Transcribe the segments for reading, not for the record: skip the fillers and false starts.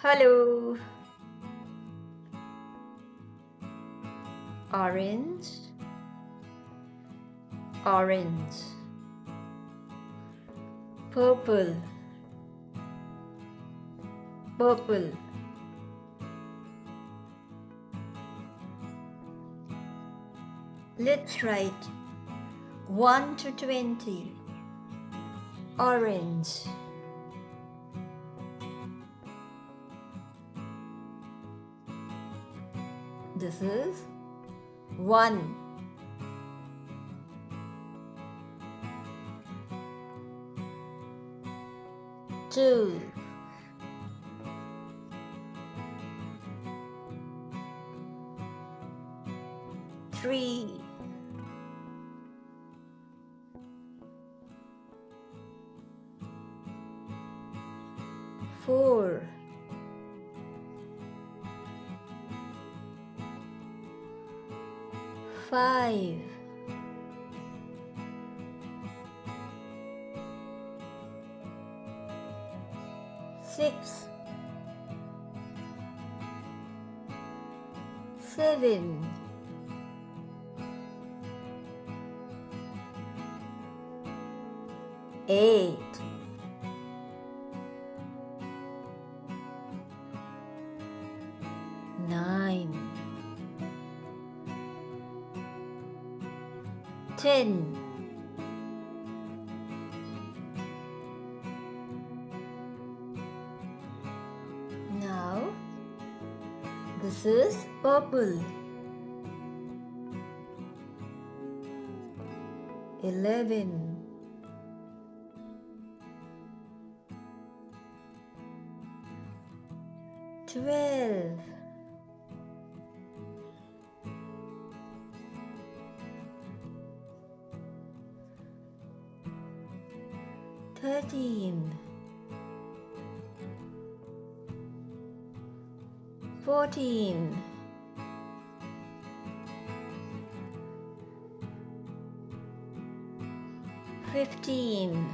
Hello. Orange, orange. Purple, purple. Let's write 1 to 20. Orange. This is 1. Two. Three. Four. Five. Six. Seven. Eight. Nine. 10. Now, this is purple. 11. 12. 13. 14. 15.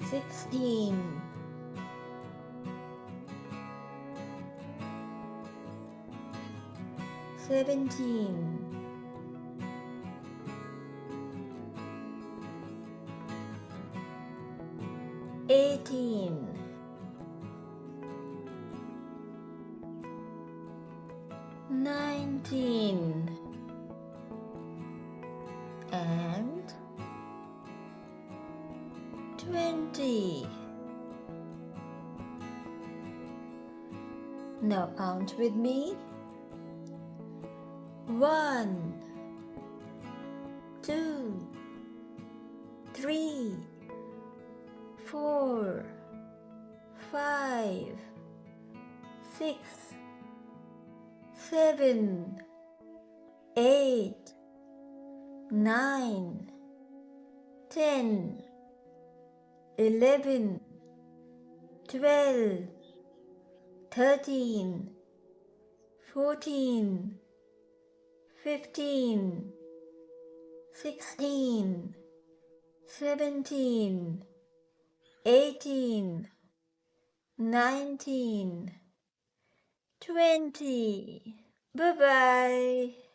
16. 17. 18. 19. And 20. Now count with me. 1, 2, 3, 4, 5, 6, 7, 8, 9, 10, 11, 12, 13, 14, 15, 16, 17, 18, 19, 20. Bye-bye.